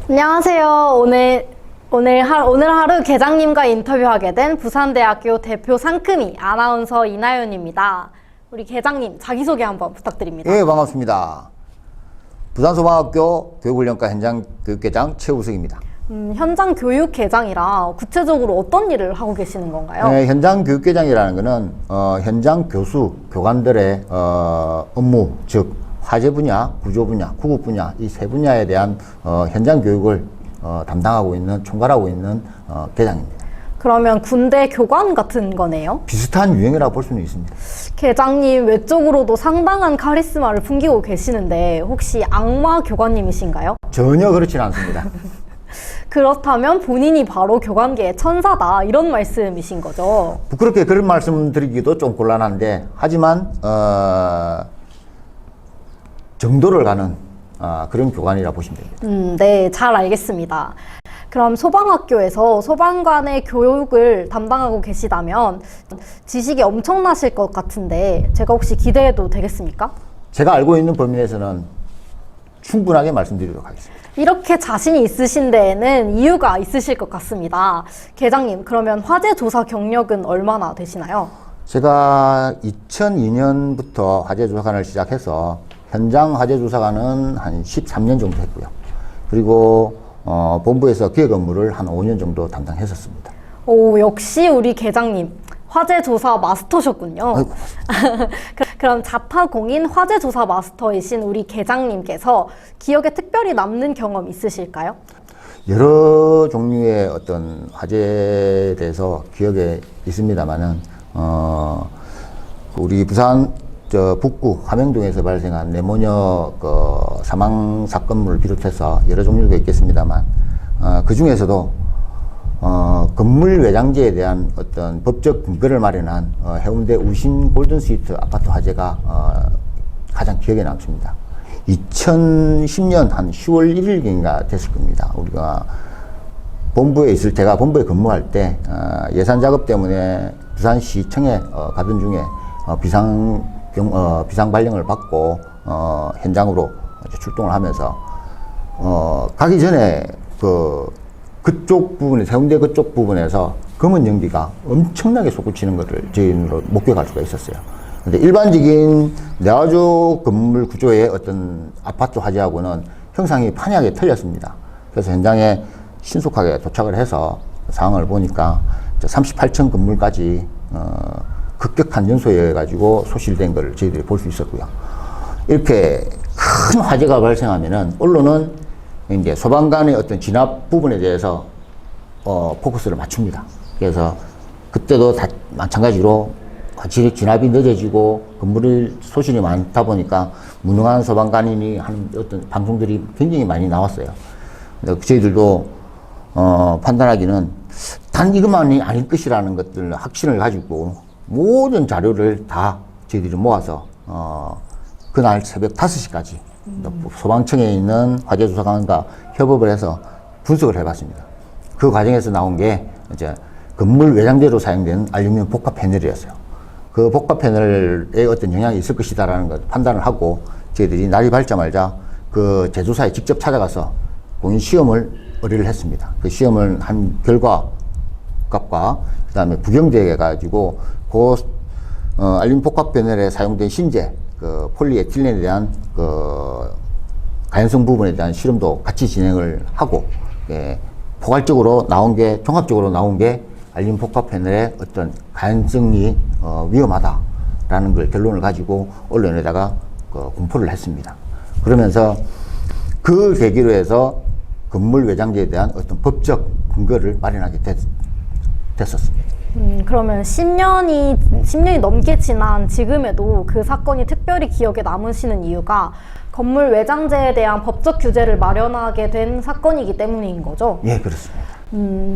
안녕하세요. 오늘 하루 계장님과 인터뷰하게 된 부산대학교 대표 상큼이 아나운서 이나연입니다. 우리 계장님 자기소개 한번 부탁드립니다. 예, 반갑습니다. 부산소방학교 교육훈련과 현장교육계장 최우석입니다. 현장 교육계장이라 구체적으로 어떤 일을 하고 계시는 건가요? 네, 현장교육계장이라는 것은 현장 교수, 교관들의 업무, 즉 화재 분야, 구조 분야, 구급 분야 이 세 분야에 대한 현장 교육을 담당하고 있는, 총괄하고 있는 계장입니다. 그러면 군대 교관 같은 거네요? 비슷한 유형이라고 볼 수는 있습니다. 계장님 외적으로도 상당한 카리스마를 풍기고 계시는데 혹시 악마 교관님이신가요? 전혀 그렇지는 않습니다. 그렇다면 본인이 바로 교관계의 천사다 이런 말씀이신 거죠? 부끄럽게 그런 말씀 드리기도 좀 곤란한데 하지만 정도를 가는 그런 교관이라 보시면 됩니다. 네, 잘 알겠습니다. 그럼 소방학교에서 소방관의 교육을 담당하고 계시다면 지식이 엄청나실 것 같은데 제가 혹시 기대해도 되겠습니까? 제가 알고 있는 범위 내에서는 충분하게 말씀드리도록 하겠습니다. 이렇게 자신이 있으신 데에는 이유가 있으실 것 같습니다. 계장님, 그러면 화재 조사 경력은 얼마나 되시나요? 제가 2002년부터 화재조사관을 시작해서 현장 화재조사관은 한 13년 정도 했고요. 그리고 본부에서 기획 업무를 한 5년 정도 담당했었습니다. 오, 역시 우리 계장님 화재 조사 마스터셨군요. 아이고. 그럼 자타공인 화재 조사 마스터이신 우리 계장님께서 기억에 특별히 남는 경험 있으실까요? 여러 종류의 어떤 화재에 대해서 기억에 있습니다만은 우리 부산 북구 함영동에서 발생한 네모녀 사망 사건을 비롯해서 여러 종류가 있겠습니다만 그 중에서도 건물 외장재에 대한 어떤 법적 근거를 마련한 해운대 우신 골든스위트 아파트 화재가 가장 기억에 남습니다. 2010년 한 10월 1일인가 됐을 겁니다. 우리가 제가 본부에 근무할 때 예산 작업 때문에 부산시청에 가던 중에 비상 발령을 받고 현장으로 출동을 하면서 가기 전에 그쪽 부분에 해운대 그쪽 부분에서 검은 연기가 엄청나게 솟구치는 것을 저희 눈으로 목격할 수가 있었어요. 근데 일반적인 내화조 건물 구조의 어떤 아파트 화재하고는 형상이 판이하게 틀렸습니다. 그래서 현장에 신속하게 도착을 해서 상황을 보니까 38층 건물까지 급격한 연소에 가지고 소실된 걸 저희들이 볼 수 있었고요. 이렇게 큰 화재가 발생하면은 언론은 이제 소방관의 어떤 진압 부분에 대해서 포커스를 맞춥니다. 그래서 그때도 다 마찬가지로 진압이 늦어지고 건물의 소실이 많다 보니까 무능한 소방관인이 하는 어떤 방송들이 굉장히 많이 나왔어요. 근데 저희들도 판단하기는 단 이것만이 아닐 것이라는 것들 확신을 가지고 모든 자료를 다 저희들이 모아서 그날 새벽 5시까지 소방청에 있는 화재조사관과 협업을 해서 분석을 해봤습니다. 그 과정에서 나온 게 이제 건물 외장재로 사용된 알루미늄 복합 패널이었어요. 그 복합 패널에 어떤 영향이 있을 것이다라는 걸 판단을 하고 저희들이 날이 밝자마자 그 제조사에 직접 찾아가서 공인 시험을 의뢰를 했습니다. 그 시험을 한 결과 값과 그 다음에 부경되게 해가지고 그 알루미늄 복합 패널에 사용된 신재 그 폴리에틸렌에 대한 그 가연성 부분에 대한 실험도 같이 진행을 하고 포괄적으로 나온 게 종합적으로 나온 게 알루미늄 복합 패널의 어떤 가연성이 위험하다라는 걸 결론을 가지고 언론에다가 공포를 했습니다. 그러면서 그 계기로 해서 건물 외장재에 대한 어떤 법적 근거를 마련하게 됐었습니다. 그러면 10년이 넘게 지난 지금에도 그 사건이 특별히 기억에 남으시는 이유가 건물 외장재에 대한 법적 규제를 마련하게 된 사건이기 때문인 거죠? 예, 그렇습니다.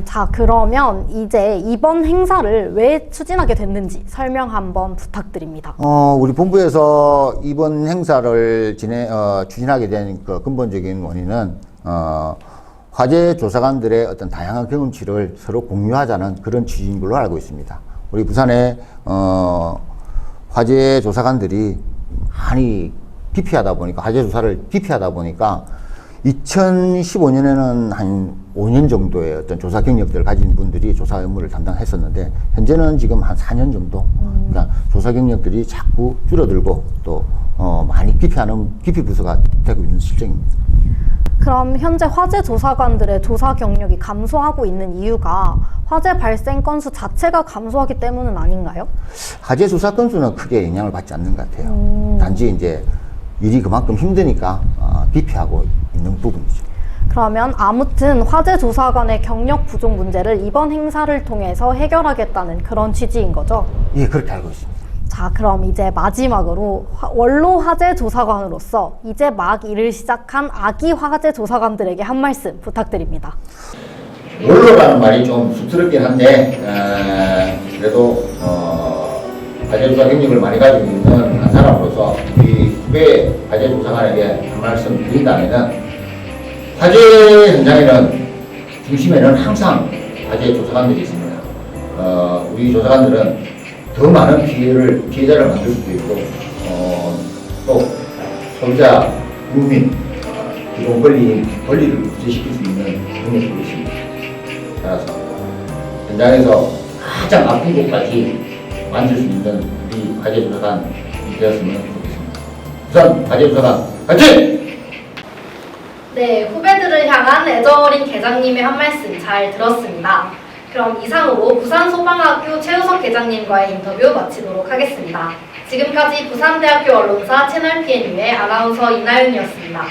자, 그러면 이제 이번 행사를 왜 추진하게 됐는지 설명 한번 부탁드립니다. 우리 본부에서 이번 행사를 추진하게 된 그 근본적인 원인은 화재 조사관들의 어떤 다양한 경험치를 서로 공유하자는 그런 취지인 걸로 알고 있습니다. 우리 부산에 화재 조사관들이 많이 기피하다 보니까 화재 조사를 기피하다 보니까 2015년에는 한 5년 정도의 어떤 조사 경력들을 가진 분들이 조사 업무를 담당했었는데, 현재는 지금 한 4년 정도. 그러니까 조사 경력들이 자꾸 줄어들고 또 많이 기피 부서가 되고 있는 실정입니다. 그럼 현재 화재 조사관들의 조사 경력이 감소하고 있는 이유가 화재 발생 건수 자체가 감소하기 때문은 아닌가요? 화재 조사 건수는 크게 영향을 받지 않는 것 같아요. 단지 이제 일이 그만큼 힘드니까 기피하고 있는 부분이죠. 그러면 아무튼 화재 조사관의 경력 부족 문제를 이번 행사를 통해서 해결하겠다는 그런 취지인 거죠? 예, 그렇게 알고 있습니다. 자, 그럼 이제 마지막으로 원로 화재 조사관으로서 이제 막 일을 시작한 아기 화재 조사관들에게 한 말씀 부탁드립니다. 원로라는 말이 좀 쑥스럽긴 한데, 그래도 화재 조사 경력을 많이 가지고 있는 한 사람으로서 우리 후배 화재 조사관에게 한 말씀 드린다면은, 화재 현장에는 중심에는 항상 화재 조사관들이 있습니다. 우리 조사관들은 더 많은 피해자를 만들 수도 있고, 또 소비자, 국민, 기본 권리를 구제시킬 수 있는 능력도 있습니다. 따라서 현장에서 가장 아픈 곳까지 만질 수 있는 우리 화재 조사관이 되었으면 좋겠습니다. 우선 화재 조사관 화이팅! 네, 후배들을 향한 애정어린 계장님의 한 말씀 잘 들었습니다. 그럼 이상으로 부산소방학교 최우석 계장님과의 인터뷰 마치도록 하겠습니다. 지금까지 부산대학교 언론사 채널 PNU의 아나운서 이나윤이었습니다.